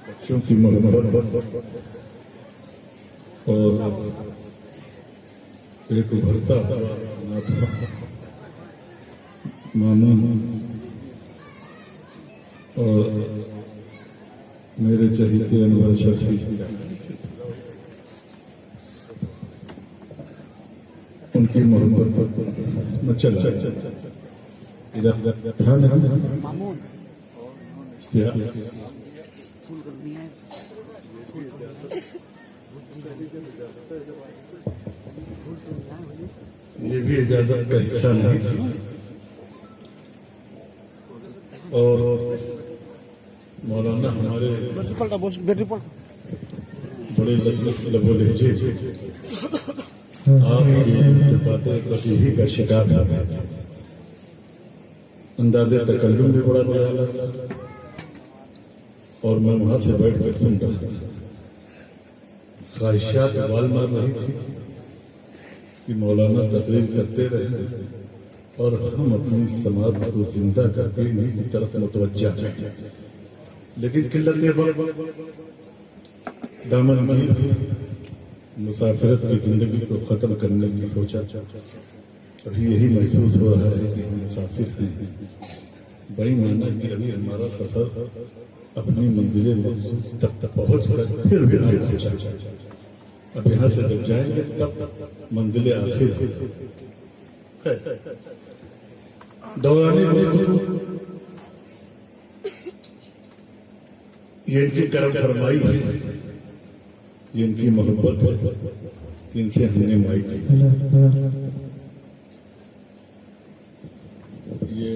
बच्चों की मोहब्बत और एक उभरता हुआ मामून और मेरे चहीते अनवर शफी उनकी मोहब्बत में चला इधर था मामून क्या फूल करनी है ये भी इजाजत का हिस्सा नहीं थी और मौलाना हमारे बड़े लतीफ लबो लहजे आपके इत्तेफाक़े वज़ीही का शिकार हो गया था। अंदाज़े तकल्लुम भी बड़ा निराला था और मैं वहां से बैठ कर सुन रहा था। ख्वाहिशात वाल मार रही थी कि मौलाना तकरीर करते रहे और हम अपनी समाज को जिंदा करके इन्हीं की तरफ मुतवज्जा हैं। लेकिन किल्लत दामन की मुसाफिरत की जिंदगी को खत्म करने की सोचा और यही महसूस हो रहा है कि हम मुसाफिर हैं। बड़ी माना कि अभी हमारा सफर अपनी मंजिल मकसूद तक पहुंच कर फिर भी नहीं पहुंचा। अब यहाँ से जब जाएंगे तब मंजिल आखिर है। दौराने ये इनकी करम फरमाई है, ये इनकी मोहब्बत है कि इनसे हमने माई की। ये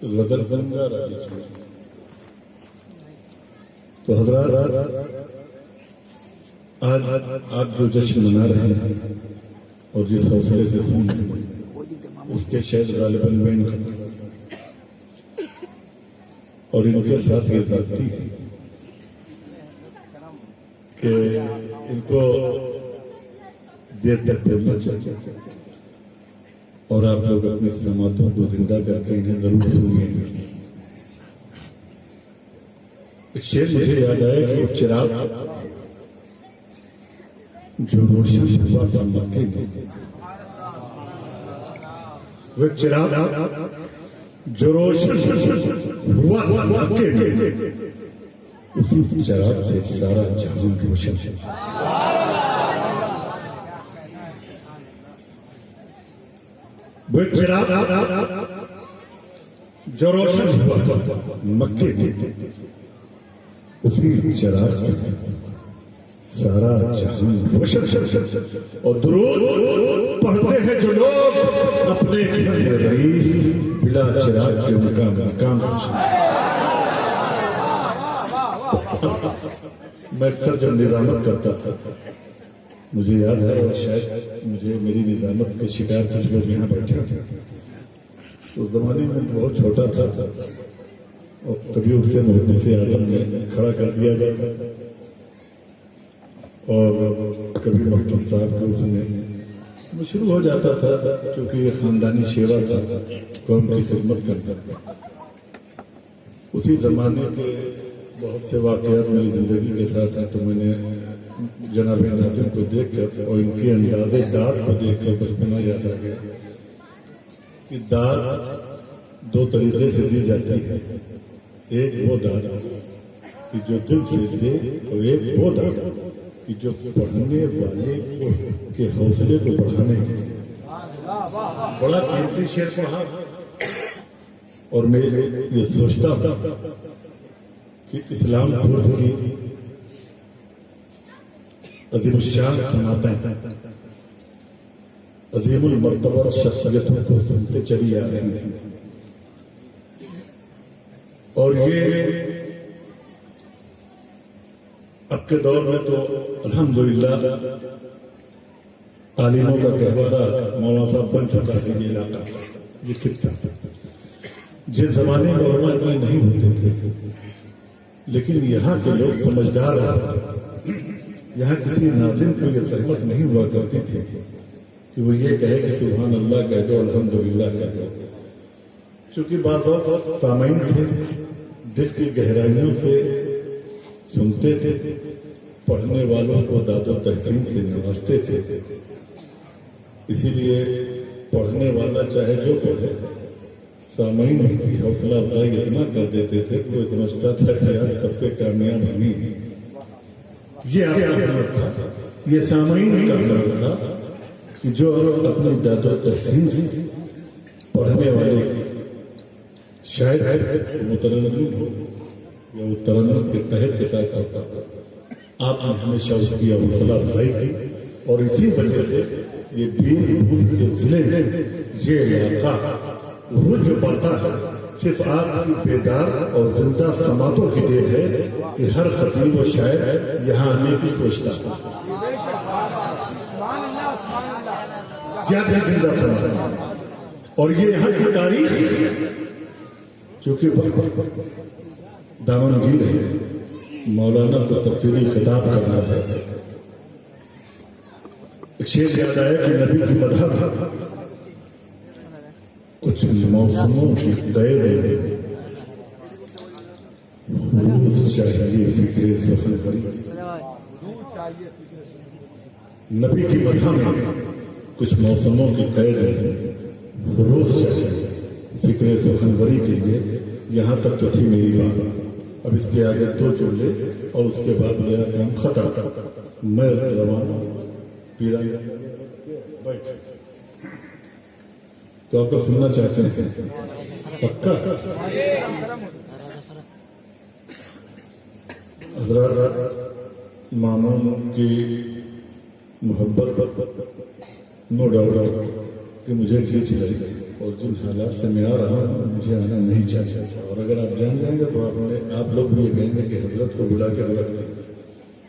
गजल गंगा राजी तो हजरात आज आप जो जश्न मना रहे हैं और जिस हौसले से सुन रहे हैं उसके शायद गालिबन मेन खत्म और इनके साथ ये जाती है कि इनको देर तक बोलना चाहिए और आप लोग अपनी समातों को जिंदा करके इन्हें जरूर सुनिए। एक शेर मुझे याद आया कि एक चिराग जो रोशन हुआ था मक्के में, वो चिराग जो रोशन हुआ था मक्के में, उसी चिराग से सारा जहां रोशन है। वो चिराग जो रोशन हुआ था मक्के में, उसी चिराग से सारा जहां रोशन। और दुरूद पढ़ते हैं जो लोग अपने घर में रईस बिला चिराग के उनका मकाम। मैं अक्सर जब निजामत करता था मुझे याद है और शायद मुझे मेरी निजामत के शिकार कुछ लोग यहाँ बैठे थे। उस जमाने में बहुत छोटा था और कभी उससे मुहद्दिस से आदम में खड़ा कर दिया जाता और कभी मखदूम साहब को उसमें शुरू हो जाता था क्योंकि ये खानदानी सेवा था कौम की खिदमत करना। उसी जमाने के बहुत से वाकयात मेरी जिंदगी के साथ हैं तो मैंने जनाब नाज़िम को देखकर और इनके अंदाज़े दाद को देखकर बचपना याद आ गया कि दाद दो तरीके से दी जाती है। एक वो दाद कि जो दिल से दे और एक वो दाद कि जो पढ़ने वाले के हौसले को बढ़ाने के लिए। बड़ा कीमती शेर पढ़ा और मैं ये सोचता हूं कि इस्लाम पूर्व की अजीमुशान समातें अजीमुल मर्तबा शख्सियतों को सुनते चली आ रही हैं और ये अब के दौर में तो अल्हम्दुलिल्लाह तालीमों का गहवारा मौलाना साहब बन चुका है ये इलाका, ये खित्ता। जिस जमाने में उलमा इतने नहीं होते थे लेकिन यहाँ के लोग समझदार हैं। यहाँ किसी नाज़िम को ये सहमत नहीं हुआ करती थी कि वो ये कहे कि सुभान अल्लाह कह दो, अल्हम्दुलिल्लाह कह दो। चूंकि बाज़ सामईन थे दिल की गहराइयों से सुनते थे, पढ़ने वालों को दादो तहसीन से नवाजते थे। इसीलिए पढ़ने वाला चाहे जो पढ़े, सामईन उसकी हौसला अफजाई इतना कर देते थे कि वो समझता था कि यार सबसे कामयाब हमी। ये आपका हुनर था, ये सामईन का हुनर था कि जो अपनी दादो तहसीन से पढ़ने वाले शायद मुतरन्निम हो या वो तरन्नुम के तहत के साथ होता था। आपने हमेशा उसकी हौसला अफजाई की और इसी वजह से ये बीरभूम के जिले में ये इलाका रुझ पाता है। सिर्फ आपकी बेदार और जिंदा समातों की देन है कि हर खतीब और शायर यहाँ आने की सोचता है। क्या भी जिंदा समात और ये यहाँ की तारीख है, क्योंकि दामनगीर है, मौलाना को तफसीली खिताब करना है। एक शेर याद आया कि नबी की मदह कुछ मौसमों की कैद है, चाहिए फिक्रे सफर करी। नबी की मदह में कुछ मौसमों की कैद है, रोज चाहिए फिक्रे सुखनवरी के लिए। यहाँ तक तो थी मेरी बात, अब इसके आगे दो जुमले और उसके बाद मेरा काम खत्म। मैं रवाना पीरा बैठ। तो आप लोग सुनना चाहते हैं पक्का? हजरत मामून की मोहब्बत नो डाउट कि मुझे खींच लगी और जिन हालात से मैं आ रहा हूँ मुझे आना नहीं चाहिए। और अगर आप जान जाएंगे तो आप लोग भी ये कहेंगे कि हजरत को बुला के गलत किया,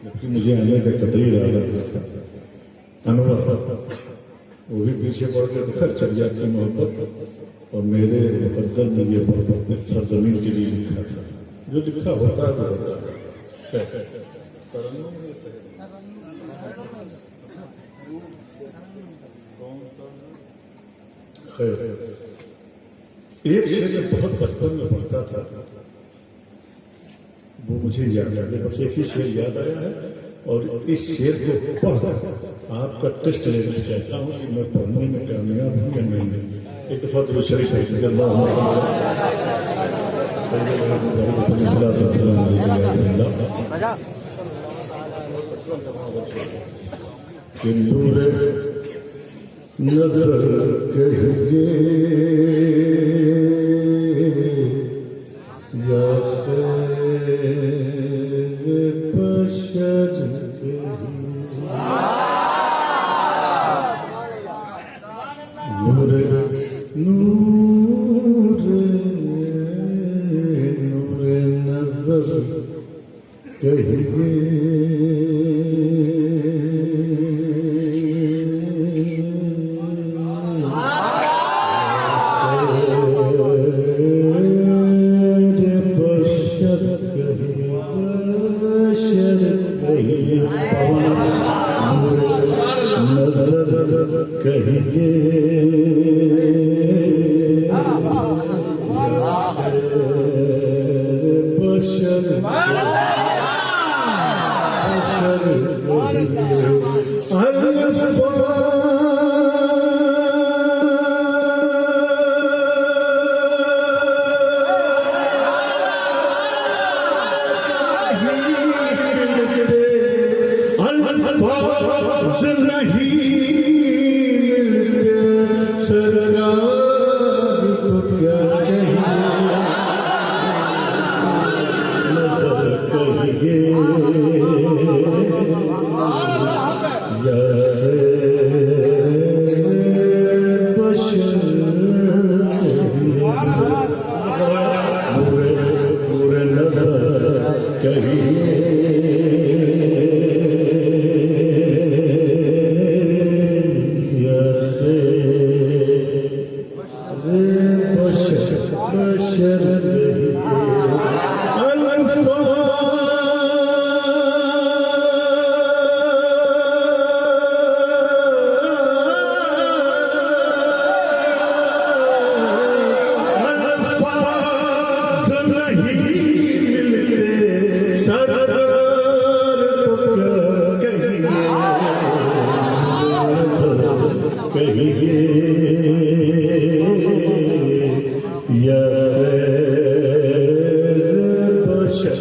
जबकि मुझे आने का कतई इरादा था। अनवर वो भी पीछे पड़ गए तो फिर चल जाती मोहब्बत। और मेरे मुकद्दर में ये इस सरजमीन के लिए लिखा था, जो लिखा होता है वो होता है। एक शेर जब बहुत बचपन में पढ़ता था वो मुझे याद आ गया, बस एक ही शेर याद आया है और इस शेर को पढ़कर आपका टेस्ट लेना चाहता हूँ कि मैं पढ़ने में कामयाब हूँ या नहीं। एक दफा तो शरीफ नजर कहिए या बशर नूर नूर नूर नजर कहिए या बशर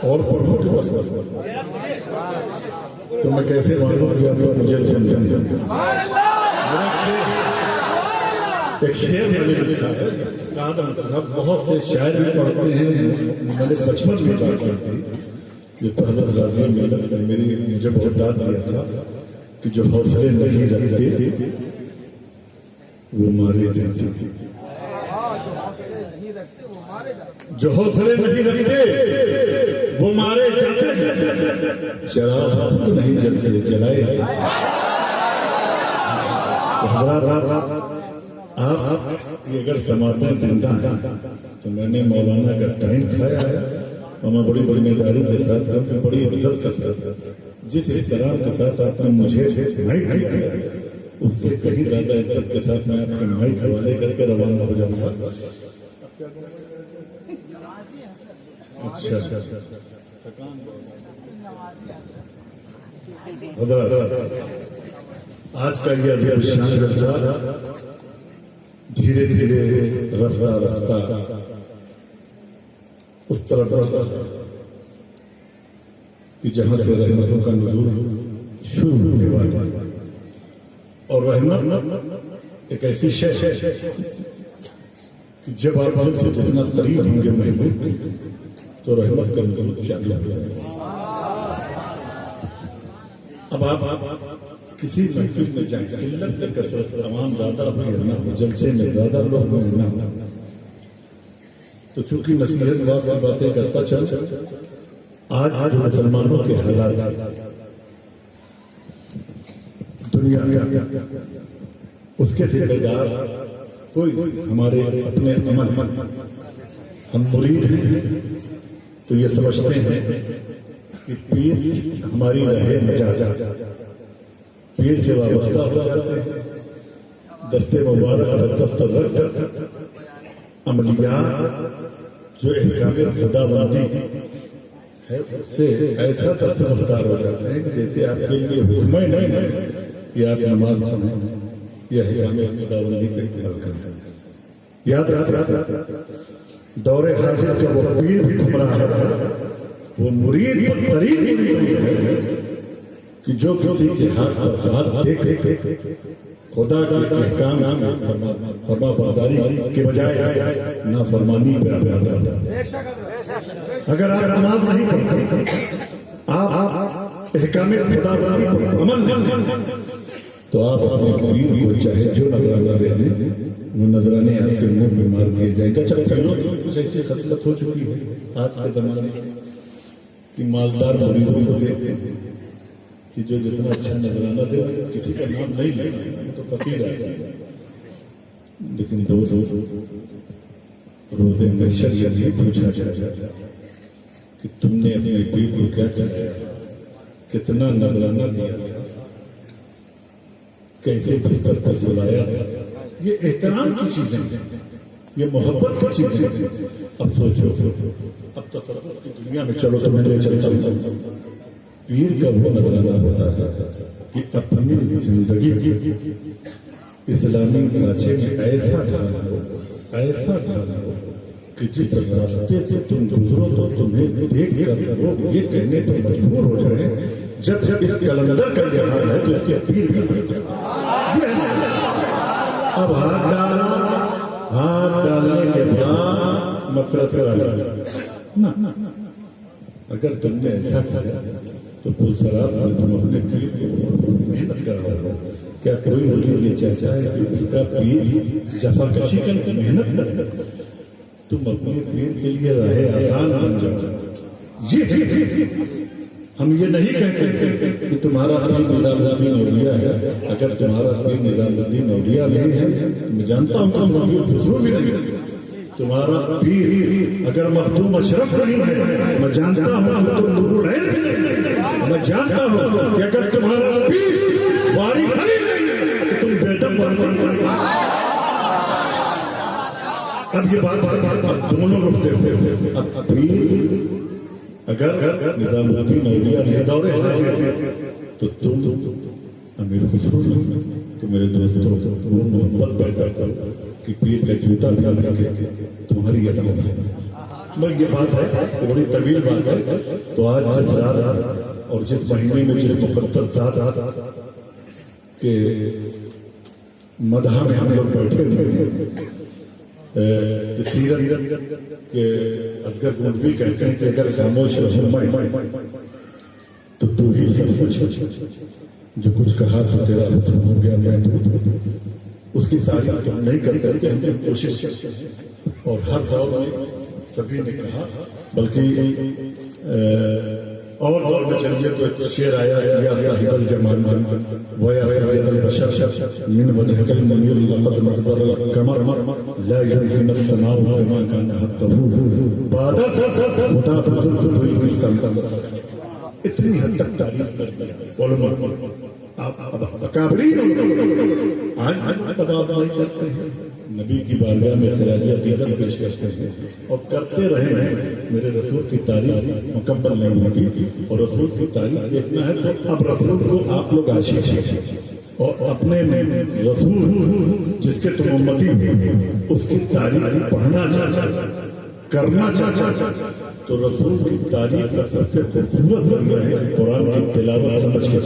और पढ़ो के बस तो मैं कैसे मानूं कि आप लोग मुझे समझें। एक शेर मैंने लिखा है, बहुत से शायर भी पढ़ते हैं। मैंने बचपन में बात की थी जो हज़रत गाज़ी मैडम ने मुझे बहुत दाद दिया था कि जो हौसले नहीं रखते वो मारे जाते थे। जो हौसले नहीं रखते वो मारे जाते हैं। चिराग खुद नहीं जलते जलाए। आप ये अगर समातें जिंदा हैं तो मैंने मौलाना का टाइम खाया है और मैं बड़ी जिम्मेदारी के साथ बड़ी इज्जत के साथ जिस इख्तियार के साथ आपने मुझे माइक दिया है उससे कहीं ज्यादा इज्जत के साथ मैं आपके माइक हवाले करके रवाना हो जाऊंगा। अच्छा आज का ये अधिवेशन जलसा धीरे धीरे रफ्ता रफ्ता उस तरफ कि जहां से रहमतों का नुज़ूल शुरू होने वाला है। और रहमत एक ऐसी शय है कि जब आप दिल से जितना करीब होंगे महबूब तो रहमत का नुज़ूल चालू हो जाएगा। अब आप किसी महफिल में जाए, किल्लत में कसरत तमाम ज्यादा हो ना हो, जलसे में ज्यादा लोग हो ना हो, तो चूंकि नसीहत की बातें करता चल आज मुसलमानों के हालात दुनिया में उसके जिम्मेदार कोई हमारे अपने अमल हम मुरीद हैं तो ये समझते हैं कि पीर हमारी रहे मजा पीर से वाबस्ता हो जाते हैं। दस्ते मुबारक अमलिया जो अहकाम खुदाबंदी है उससे ऐसा दस्त मुख्तार हो जाते हैं कि जैसे आपके लिए हुक्म नहीं है कि आप नमाज पढ़ें यह अहकाम खुदाबंदी का इत्मीनान करें। याद दौरे हाजिर का वो पीर भी घूम रहा है, वो मुरीद करीब है कि जो किसी के हाथ पर हाथ देख खुदा के अहकाम फरमा बरदारी के बजाय ना फरमानी पे आता। अगर आप नमाज नहीं पढ़ते, आप अहकाम खुदाबंदी पर अमल नहीं तो आप अपने पीर को चाहे जो नजराना दे दें वो नजराने आपके मुंह में मार दिए जाएंगे। अच्छा कुछ ऐसी खसलत हो चुकी है आज के जमाने में कि मालदार मुरीदों को देखते हैं कि जो जितना अच्छा नजराना दे किसी का नाम नहीं लेना तो फकीर है, लेकिन दोस्त रोज़े में शरीयत ये पूछा जाए कि तुमने अपने पीर को क्या किया, कितना नजराना दिया, कैसे बिस्तर पर सुलाया। ये एहतराम की चीजें हैं, ये मोहब्बत की चीजें हैं। अब सोचो, अब तसव्वुफ की दुनिया में चलो तो मैं ले चलता हूं। पीर का वो नजराना होता है कि अपनी जिंदगी इस्लामी साँचे में ऐसा ढाला हो कि जिस रास्ते से तुम गुजरो तो तुम्हें देख कर लोग ये कहने पर मजबूर हो जाए जब इस कलंदर का ये हाल है तो इसके पीर का अब हाथ डालने के बाद मफरत करा ना। अगर तुमने ऐसा किया तो पुलसराब में तुम अपने पीर को मेहनत करा हो। क्या कोई मुझे ये चाहता है कि उसका पीर जफाकशी कर मेहनत कर तुम अपने पीर के लिए राहे आसान बन जाओ। ये हम ये नहीं कहते कि तुम्हारा पीर निजामुद्दीन औलिया है। अगर तुम्हारा पीर निजामुद्दीन औलिया नहीं है तो मैं जानता हूँ तुम खुसरू भी नहीं है। तुम्हारा पीर अगर मखदूम अशरफ नहीं है मैं जानता हूँ तुम नूरुल ऐन भी नहीं। मैं जानता हूँ कि अगर तुम्हारा पीर वारिस नहीं है तो तुम बेदम वारिस। अब ये बात दोनों रुकते हुए अब पीर अगर निजामुद्दीन औलिया नहीं दौरे तो तुम अमीर खुसरो तो मेरे दोस्तों वो मोहब्बत पैदा करो कि पीर का जूता डाल के तुम्हारी अदाओं से। मगर ये बात है, बड़ी तवील बात है। तो आज जिस रात और जिस महीने में जिस मुकद्दस रात के मदहा में हम लोग बैठे हुए सीरत के असगर नबी कहते हैं कि अगर खामोश रहो तो तू ही सब कुछ, जो कुछ कहा तो तेरा हुस्न हो गया, मैं तो उसकी तारीफ तो नहीं कर सकते, हमने कोशिश और हर दौर में सभी ने कहा, बल्कि और दौर में चलिए तो एक शेर आया, या साहिबल जमाल वया फरिदल बशर मिन वजहकल मुनीर लक़द मक़दर कमर ला युमकिन अस्सनाउ कमा कान हक़हु बादा खुदा बुजुर्ग हुई की संतन। इतनी हद तक तारीफ कर दिया उलमा। आप काबरीन आज तबाद नहीं करते हैं, नबी की बारगाह में खिराज अकीदत पेश करते हैं और करते रहे हैं। मेरे रसूल की तारीफ मुकम्मल नहीं होगी और रसूल की तारीफ देखना है तो अब रसूल को आप लोग आशीष और अपने में रसूल जिसके तुम उम्मती उसकी तारीफ पढ़ना चाहता, करना चाहता, तो रसूल की तारीफ का सबसे खूबसूरत जरिया है कुरान की तिलावत समझ के।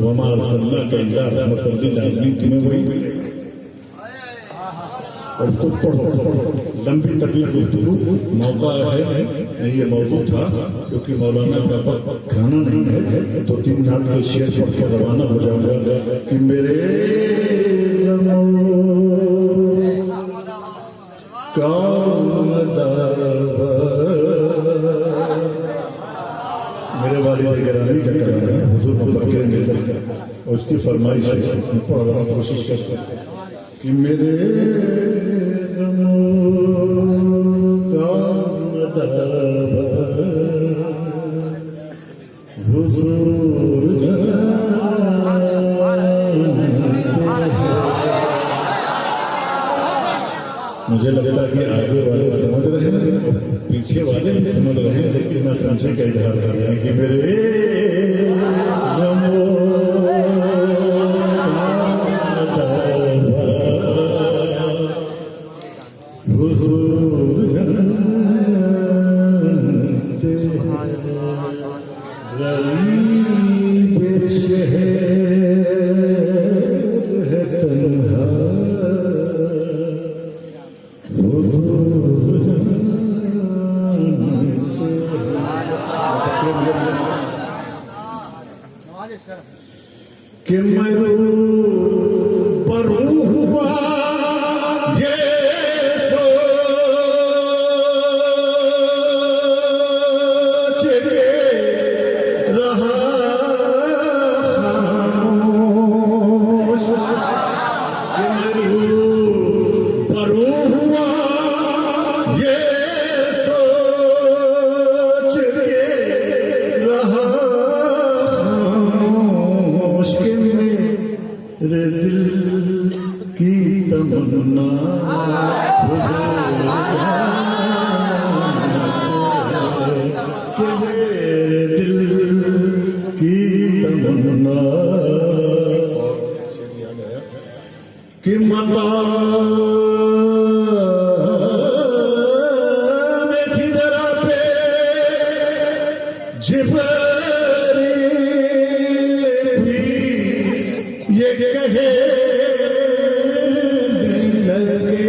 वमा अरसलनाका इल्ला रहमतल लिल आलमीन, तुम्हें वही और उसको पढ़ो। लंबी तकलीफ गुफ्तगू मौका है, ये मौजूद था क्योंकि मौलाना का वक्त खाना नहीं है, तो 3 रात के शेर पढ़ के रवाना हो जाऊंगा कि मेरे मेरे वालिद गिरानी का कराना है हुजूर मुफक्किर मिलकर और उसकी फरमाइश है, पढ़ कोशिश करते कि मेरे मुझे लगता है कि आगे वाले समझ रहे हैं, पीछे वाले भी समझ रहे हैं, लेकिन मैं समझे का इजहार कर रहे हैं कि मेरे कि मैं परू हुआ ये सोच के रहा खामोश, कि मैं परू हुआ ये सोच के रहा मेरे दिल की तमन्ना कि मेरे दिल की तमन्ना कि मता में खिदरा पे ये कहे लगे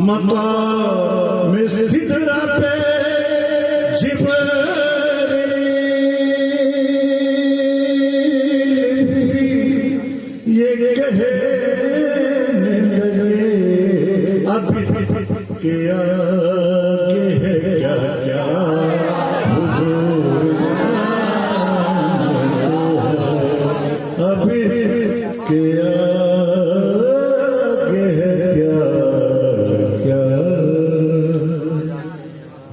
मता में सितरा पे ये कहे लगे अब क्या है क्या क्या हुजूर अभी क्या क्या क्या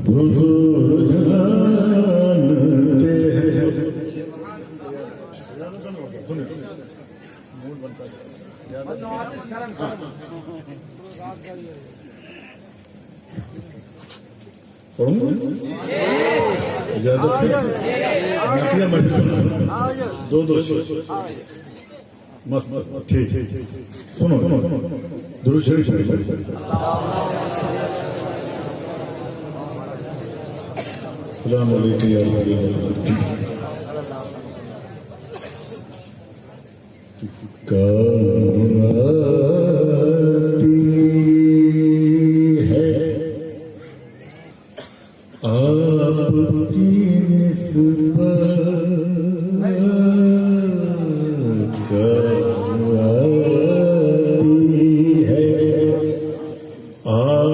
हुजूर जानते हैं। इजाजत है। नतिया मत दो मस्त ठीक सुनो दुरूद शरीफ सलाम अलैकुम या रसूलल्लाह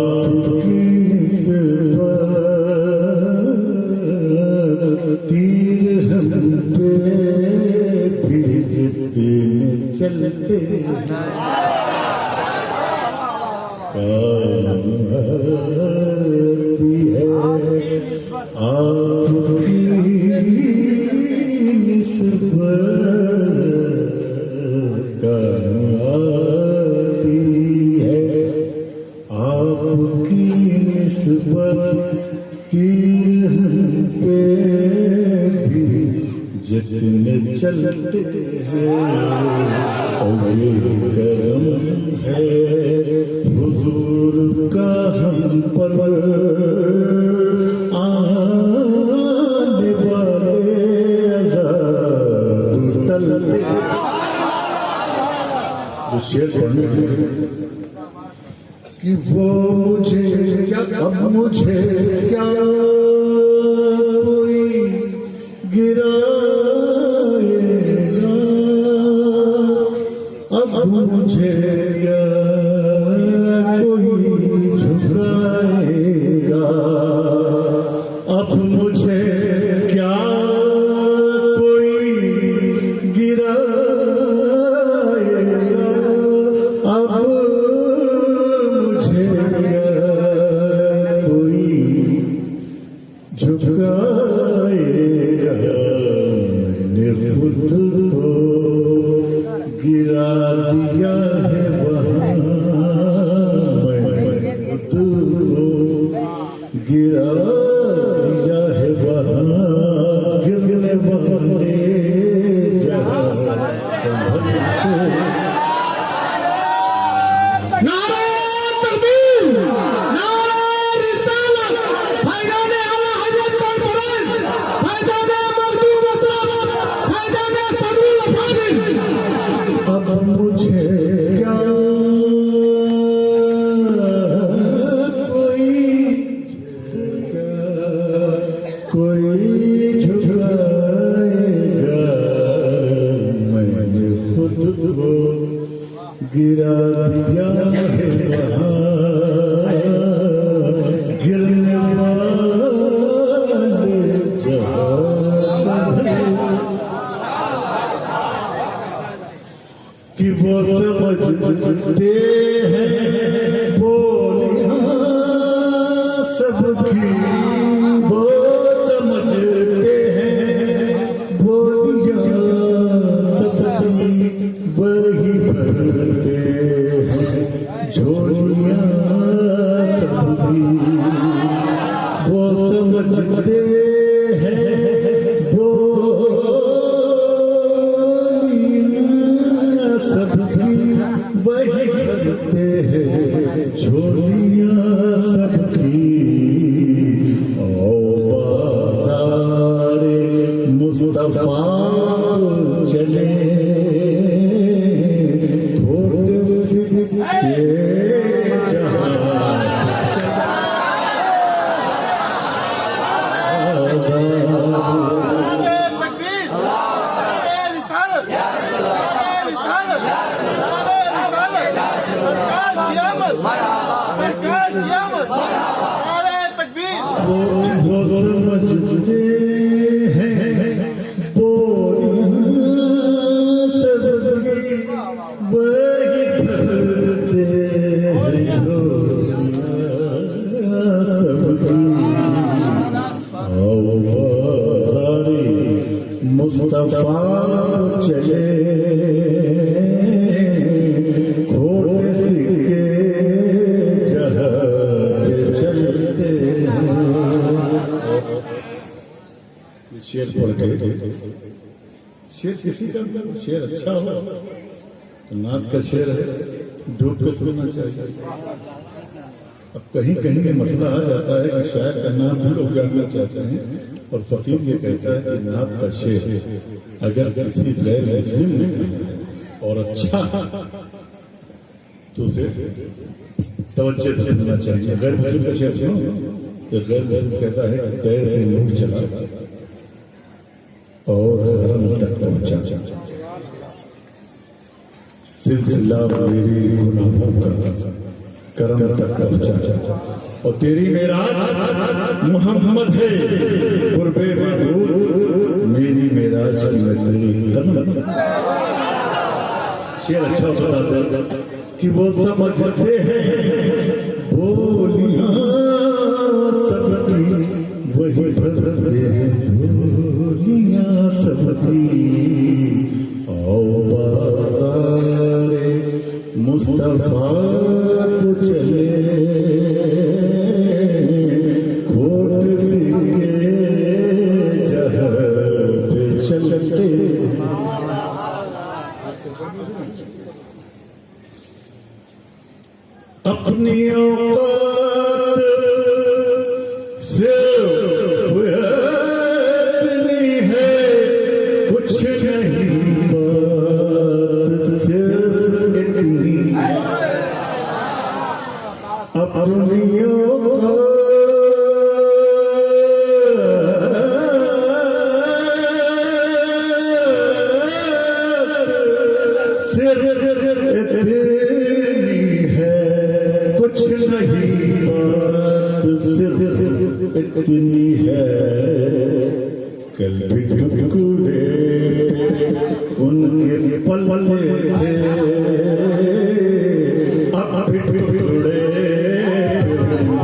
आपकी तीर हम पे भिजते चलते आती है आपकी निस्बत आती है आपकी निस्बत तीर हम पे जितने चलते हैं और ये करम है हुजूर का हम पर आने वाले अज़ाब टलते जो शेर पढ़ने कि वो मुझे क्या अब मुझे क्या कोई गिराएगा अब मुझे क्या कोई झुकाएगा अब मुझे क्या कोई गिराएगा अब मुझे क्या कोई झुकाएगा मैंने खुद को गिरा दिया है वहाँ मैंने खुद को गिरा दिया है वहाँ गिरने वाले जहाँ अब मुझे क्या कोई झुकाएगा मैंने खुद को गिरा दिया है वहाँ गिरने वाले जहाँ कि वो समझते हैं बोलियां सबकी वो समझते हैं बोलियां सबकी वही भरते हैं झोलियां सबकी वो समझते हैं सबकी वही करते हैं झोलियां सबकी ओ बाज़ारे मुस्तफा चले घोड़े से वो समझते हैं बोलियां सबकी वही भरते हैं झोलियां सबकी आओ बाज़ारे मुस्तफा चले घोड़े सिक्के शेर पढ़ के शेर किसी का शेर अच्छा हो तो नाथ का शेर है डूब के सुनना चाहिए। अब कहीं कहीं ये मसला आ जाता है कि शायर का नाम भी लोग जानना चाहते हैं और फकीर ये कहता है कि नाथ का शेर अगर किसी गैर मुस्लिम ने और अच्छा तो उसे तवज्जो से सुनना चाहिए। गैर मुस्लिम का शेर सुनो कि गैर मुस्लिम कहता है कि पैर से नूर चला और हरम तक पहुंचा, सिलसिला मेरी गुनाहों का करम तक पहुंचा, और तेरी मेराज मोहम्मद है कुर्बे महबूब, मेरी मेराज की मैं तेरी कदम। शेर अच्छा बताता है कि वो समझते हैं बोलियां सबकी वही भरते हैं बोलियां सबकी, आओ बाज़ारे मुस्तफा को चले कोट सिके जहर पे चलते। अपनी औकात सिर्फ इतनी है कुछ नहीं, बात सिर्फ इतनी अपनी औकात सिर्फ इतनी है कुछ नहीं, बात सिर्फ इतनी है। कल भी टुकड़े उनके पलते थे, अब भी टुकड़े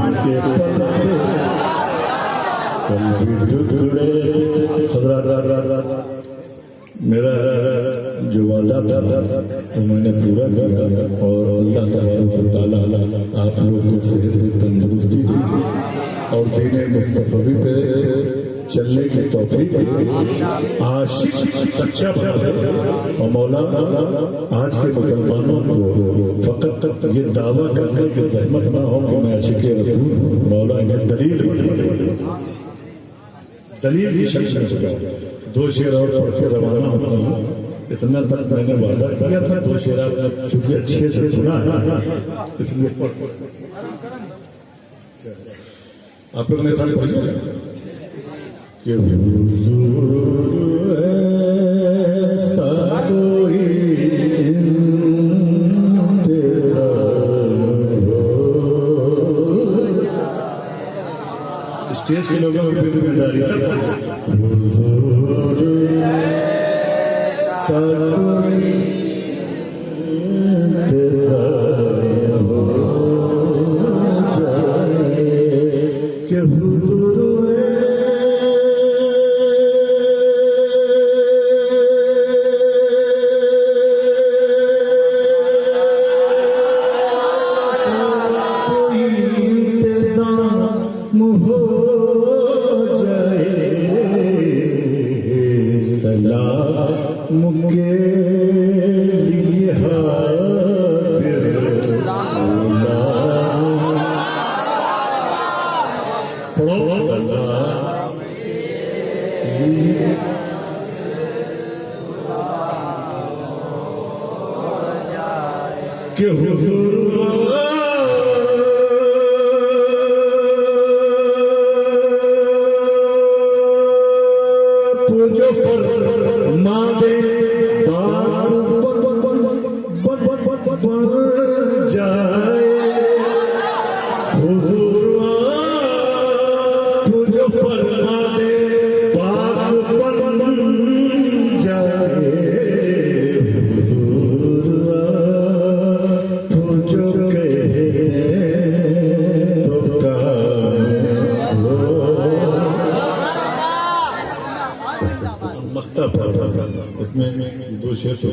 उनके पलते, कल भी टुकड़े। हज़रात मेरा जो वादा था वो मैंने पूरा किया और अल्लाह ताला आप लोगों को सेहत तंदुरुस्ती दी और दीन मुस्तफ़ी पे चलने की तौफीक दी। आशिक सच्चा बना और मौला आज के मुसलमानों को फकत ये दावा करने की जहमत ना हो कि मैं आशिक रसूल, मौला इन्हें दलील की शक्ल में चुका। दो शेर और पढ़ के रवाना होता हूँ। इतना तक मैंने वादा किया था, दो शेर आपने चूंकि अच्छे से सुना है इसलिए आप लोग ने सारे पढ़े कि स्टेज के लोगों की जिम्मेदारी मुके लिए हाजिर पढ़ो के हुजूर पूजो फरमा दे इसमें दो शेर तो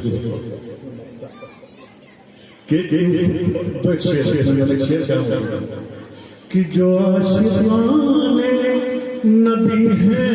किसी तो एक शेर क्या कि जो आशिक़ाने नबी है